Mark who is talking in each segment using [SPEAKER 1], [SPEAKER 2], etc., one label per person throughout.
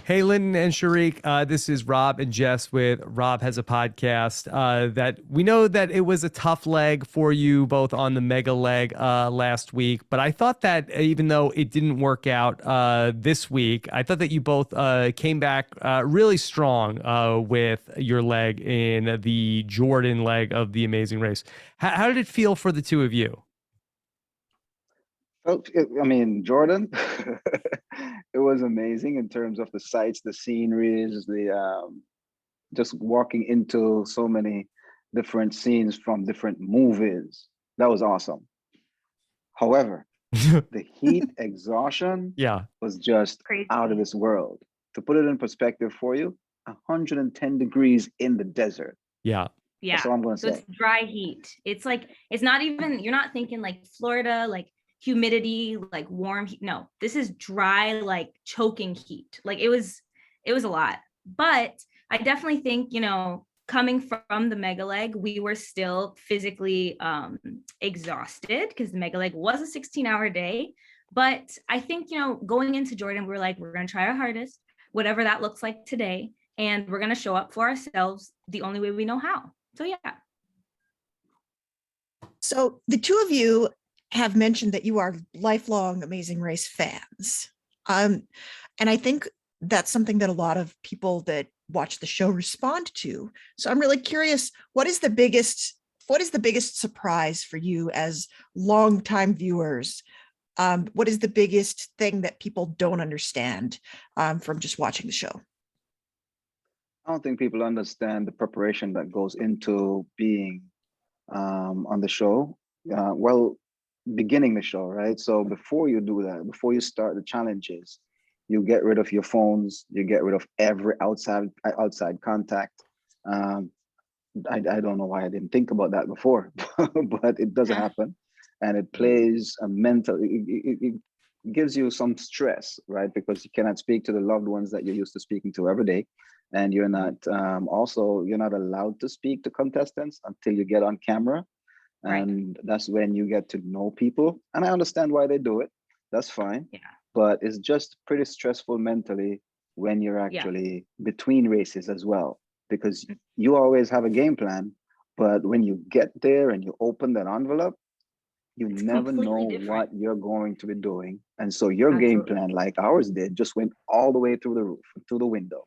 [SPEAKER 1] Hey, Linton and Sharik, this is Rob and Jess with Rob Has a Podcast. That we know that it was a tough leg for you both on the mega leg last week, but I thought that even though it didn't work out this week, I thought that you both came back really strong with your leg in the Jordan leg of the Amazing Race. How did it feel for the two of you?
[SPEAKER 2] Jordan, it was amazing in terms of the sights, the sceneries, the just walking into so many different scenes from different movies. That was awesome. However, the heat exhaustion
[SPEAKER 1] Yeah.
[SPEAKER 2] was just
[SPEAKER 3] Crazy.
[SPEAKER 2] out of this world. To put it in perspective for you, 110 degrees in the desert.
[SPEAKER 1] Yeah.
[SPEAKER 3] Yeah.
[SPEAKER 2] That's all I'm going to
[SPEAKER 3] So
[SPEAKER 2] say.
[SPEAKER 3] it's dry heat. It's like, it's not even, you're not thinking like Florida, like humidity, like warm heat. No, this is dry, like choking heat. Like it was a lot. But I definitely think, coming from the mega leg, we were still physically exhausted because the mega leg was a 16-hour day. But I think, going into Jordan, we're like, we're going to try our hardest, whatever that looks like today. And we're going to show up for ourselves the only way we know how. So, yeah.
[SPEAKER 4] So the two of you have mentioned that you are lifelong Amazing Race fans. And I think that's something that a lot of people that watch the show respond to. So I'm really curious, what is the biggest surprise for you as longtime viewers? What is the biggest thing that people don't understand from just watching the show?
[SPEAKER 2] I don't think people understand the preparation that goes into being on the show. Beginning the show, right? So before you do that, before you start the challenges, you get rid of your phones, you get rid of every outside contact. I don't know why I didn't think about that before, but it does happen, and it plays a mental. It gives you some stress, right? Because you cannot speak to the loved ones that you're used to speaking to every day, and you're not you're not allowed to speak to contestants until you get on camera, and that's when you get to know people. And I understand why they do it. That's fine.
[SPEAKER 3] Yeah.
[SPEAKER 2] But it's just pretty stressful mentally when you're actually between races as well, because you always have a game plan, but when you get there and you open that envelope, it's never know what you're going to be doing. And so your game plan, like ours did, just went all the way through the roof, through the window,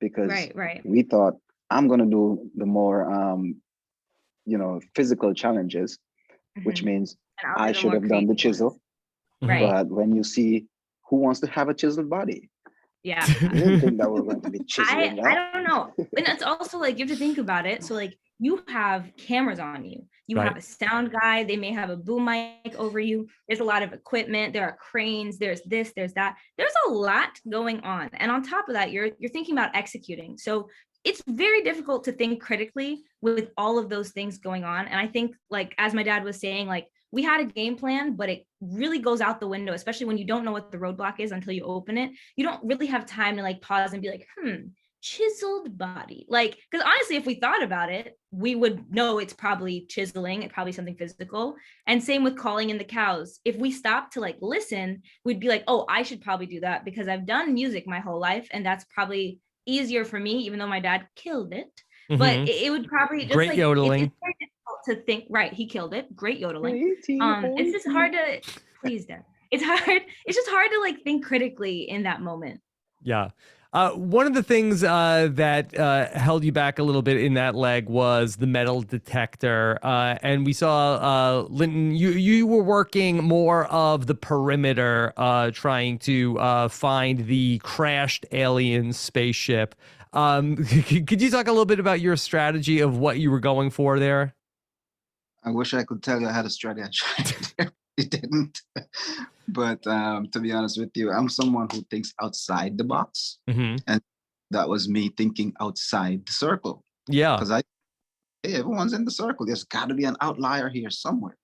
[SPEAKER 2] because we thought, I'm going to do the more, physical challenges, which means I should have done the chisel.
[SPEAKER 3] Right.
[SPEAKER 2] But when you see who wants to have a chiseled body,
[SPEAKER 3] yeah,
[SPEAKER 2] we didn't think that we were going to be chiseling.
[SPEAKER 3] I don't know. And it's also like, you have to think about it. So like, you have cameras on you. You have a sound guy. They may have a boom mic over you. There's a lot of equipment. There are cranes. There's this, there's that. There's a lot going on. And on top of that, you're thinking about executing. So it's very difficult to think critically with all of those things going on. And I think, like, as my dad was saying, like, we had a game plan, but it really goes out the window, especially when you don't know what the roadblock is until you open it. You don't really have time to like pause and be like, chiseled body. Like, because honestly, if we thought about it, we would know it's probably chiseling. It's probably something physical. And same with calling in the cows. If we stopped to like listen, we'd be like, oh, I should probably do that because I've done music my whole life. And that's probably easier for me, even though my dad killed it. But it would probably just
[SPEAKER 1] great
[SPEAKER 3] like
[SPEAKER 1] yodeling.
[SPEAKER 3] It's very difficult to think. Right, he killed it. Great yodeling. It's just hard to please, Dad. It's hard. It's just hard to like think critically in that moment.
[SPEAKER 1] Yeah. One of the things that held you back a little bit in that leg was the metal detector. And we saw, Linton, you were working more of the perimeter, trying to find the crashed alien spaceship. Could you talk a little bit about your strategy of what you were going for there?
[SPEAKER 5] I wish I could tell you I had a strategy. It didn't. But to be honest with you, I'm someone who thinks outside the box. And that was me thinking outside the circle. Yeah. Because everyone's in the circle. There's got to be an outlier here somewhere.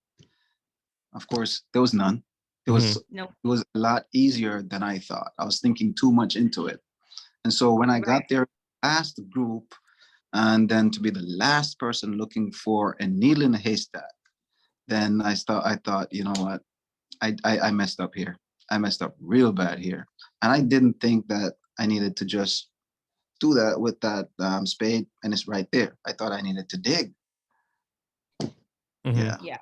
[SPEAKER 5] Of course, there was none. It was It was a lot easier than I thought. I was thinking too much into it. And so when I got there, I asked the group, and then to be the last person looking for a needle in a haystack, then I thought, you know what? I messed up here. I messed up real bad here. And I didn't think that I needed to just do that with that spade, and it's right there. I thought I needed to dig.
[SPEAKER 1] Mhm.
[SPEAKER 5] Yeah.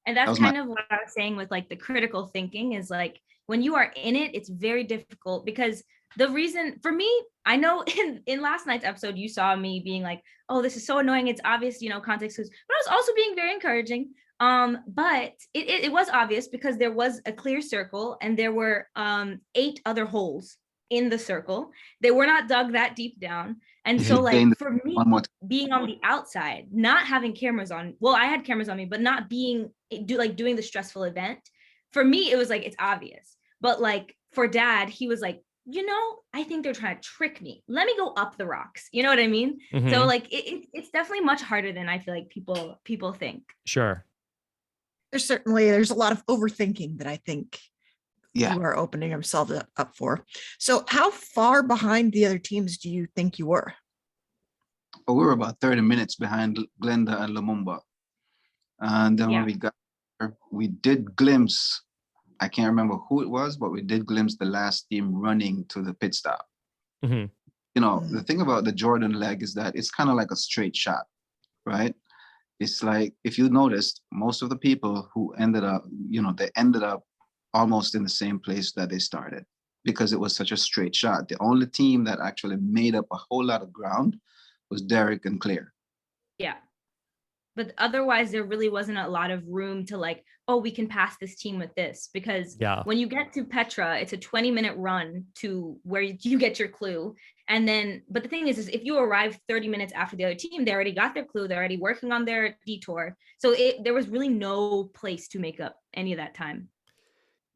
[SPEAKER 3] And
[SPEAKER 5] That
[SPEAKER 3] that's
[SPEAKER 5] was my-
[SPEAKER 3] kind of what I was saying with like the critical thinking is like when you are in it, it's very difficult because the reason for me, I know in last night's episode, you saw me being like, oh, this is so annoying. It's obvious, you know, context clues, but I was also being very encouraging. But it was obvious because there was a clear circle and there were 8 other holes in the circle. They were not dug that deep down. And so like for me, being on the outside, not having cameras on, well, I had cameras on me, but not being doing the stressful event. For me, it was like, it's obvious. But like for Dad, he was like, you know, I think they're trying to trick me. Let me go up the rocks. You know what I mean?
[SPEAKER 1] Mhm.
[SPEAKER 3] So like it's definitely much harder than I feel like people think.
[SPEAKER 1] Sure.
[SPEAKER 4] There's a lot of overthinking that I think
[SPEAKER 5] Yeah.
[SPEAKER 4] you are opening yourself up for. So how far behind the other teams do you think you were?
[SPEAKER 5] But we were about 30 minutes behind Glenda and Lumumba. And then when we got there, we did glimpse, I can't remember who it was, but we did glimpse the last team running to the pit stop.
[SPEAKER 1] Mhm.
[SPEAKER 5] You know, the thing about the Jordan leg is that it's kind of like a straight shot, right? It's like, if you noticed, most of the people who ended up, you know, they ended up almost in the same place that they started because it was such a straight shot. The only team that actually made up a whole lot of ground was Derek and Claire.
[SPEAKER 3] Yeah. But otherwise, there really wasn't a lot of room to like, oh, we can pass this team with this. Because when you get to Petra, it's a 20-minute run to where you get your clue. And then, but the thing is if you arrive 30 minutes after the other team, they already got their clue. They're already working on their detour. So there was really no place to make up any of that time.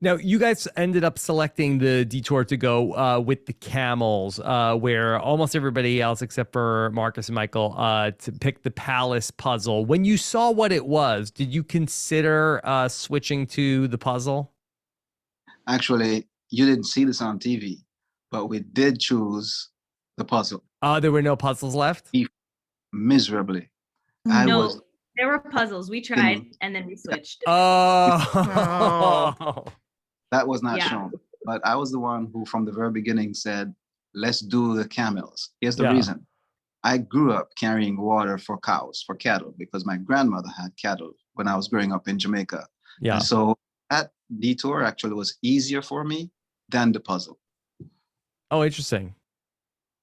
[SPEAKER 1] Now, you guys ended up selecting the detour to go with the camels, where almost everybody else, except for Marcus and Michael, to pick the palace puzzle. When you saw what it was, did you consider switching to the puzzle?
[SPEAKER 5] Actually, you didn't see this on TV, but we did choose the puzzle.
[SPEAKER 1] There were no puzzles left?
[SPEAKER 5] Miserably.
[SPEAKER 3] No, there were puzzles. We tried and then we switched.
[SPEAKER 1] Oh.
[SPEAKER 5] That was not shown. But I was the one who, from the very beginning, said, let's do the camels. Here's the reason. I grew up carrying water for cows, for cattle, because my grandmother had cattle when I was growing up in Jamaica.
[SPEAKER 1] Yeah.
[SPEAKER 5] And so that detour actually was easier for me than the puzzle.
[SPEAKER 1] Oh, interesting.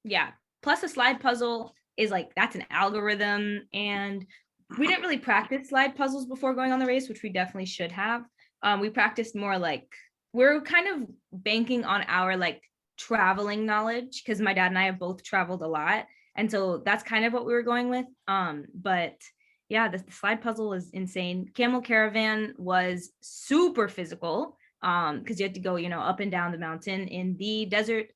[SPEAKER 3] Yeah. Plus the slide puzzle is like, that's an algorithm. And we didn't really practice slide puzzles before going on the race, which we definitely should have. We practiced more like, we're kind of banking on our like traveling knowledge because my dad and I have both traveled a lot. And so that's kind of what we were going with. But yeah, the slide puzzle is insane. Camel Caravan was super physical because you had to go, you know, up and down the mountain in the desert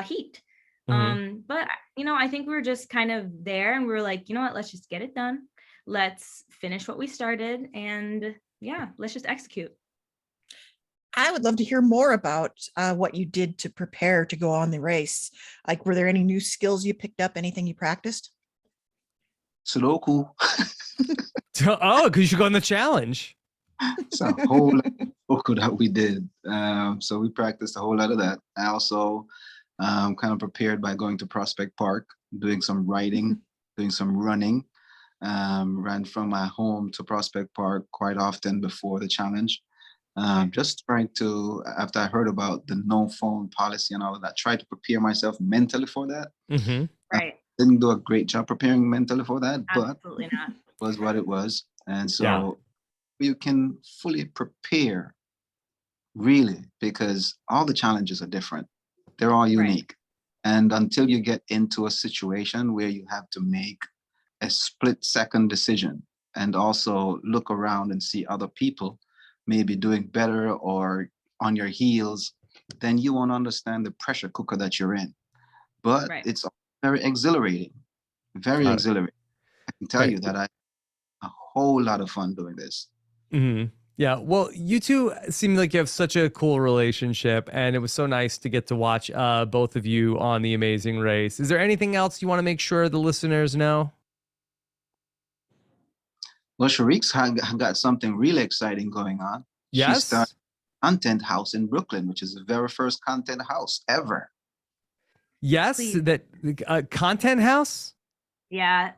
[SPEAKER 3] heat. But, you know, I think we were just kind of there and we were like, you know what, let's just get it done. Let's finish what we started. And yeah, let's just execute.
[SPEAKER 4] I would love to hear more about what you did to prepare to go on the race. Like, were there any new skills you picked up? Anything you practiced?
[SPEAKER 5] Sudoku.
[SPEAKER 1] Oh, because you should go on the challenge.
[SPEAKER 5] It's a whole lot of Sudoku that we did. So we practiced a whole lot of that. I also kind of prepared by going to Prospect Park, doing some riding, doing some running. Ran from my home to Prospect Park quite often before the challenge. Just trying to, after I heard about the no phone policy and all of that, try to prepare myself mentally for that.
[SPEAKER 3] Right.
[SPEAKER 5] Didn't do a great job preparing mentally for that,
[SPEAKER 3] Absolutely not.
[SPEAKER 5] It was what it was. And so you can fully prepare, really, because all the challenges are different. They're all unique. And until you get into a situation where you have to make a split-second decision and also look around and see other people maybe doing better or on your heels, then you won't understand the pressure cooker that you're in. But it's very exhilarating, very exhilarating. I can tell you that I had a whole lot of fun doing this.
[SPEAKER 1] Yeah, well, you two seem like you have such a cool relationship, and it was so nice to get to watch both of you on The Amazing Race. Is there anything else you want to make sure the listeners know?
[SPEAKER 5] Well, Sharik's got something really exciting going on.
[SPEAKER 1] Yes.
[SPEAKER 5] She started a content house in Brooklyn, which is the very first content house ever.
[SPEAKER 1] Yes,
[SPEAKER 3] Please.
[SPEAKER 1] that content house.
[SPEAKER 3] Yeah.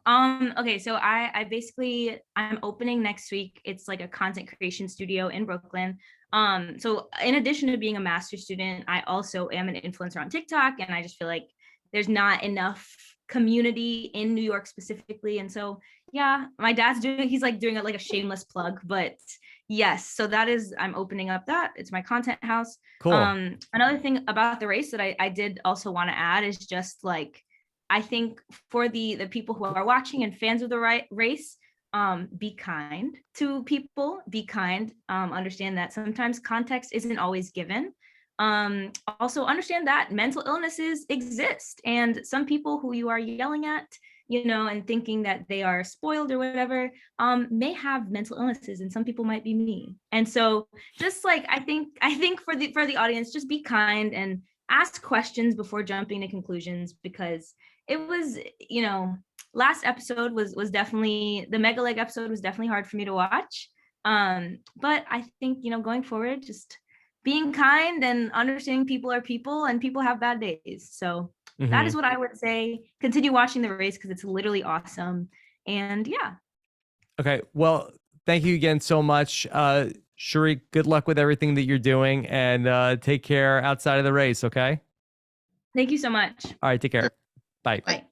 [SPEAKER 3] Okay. So I basically I'm opening next week. It's like a content creation studio in Brooklyn. So in addition to being a master's student, I also am an influencer on TikTok, and I just feel like there's not enough community in New York specifically. And so yeah, my dad's he's like doing like a shameless plug, but yes, so that is I'm opening up that. It's my content house.
[SPEAKER 1] Cool.
[SPEAKER 3] Another thing about the race that I did also want to add is just like I think for the people who are watching and fans of the race, be kind to people, be kind, understand that sometimes context isn't always given. Also understand that mental illnesses exist, and some people who you are yelling at, you know, and thinking that they are spoiled or whatever, may have mental illnesses, and some people might be me. And so just like I think for the audience, just be kind and ask questions before jumping to conclusions, because it was, you know, last episode was definitely the mega leg episode was definitely hard for me to watch. But I think, you know, going forward, just being kind and understanding people are people and people have bad days. So that is what I would say. Continue watching the race because it's literally awesome. And yeah.
[SPEAKER 1] Okay. Well, thank you again so much. Sharik, good luck with everything that you're doing, and take care outside of the race. Okay.
[SPEAKER 3] Thank you so much.
[SPEAKER 1] All right. Take care. Bye.
[SPEAKER 3] Bye.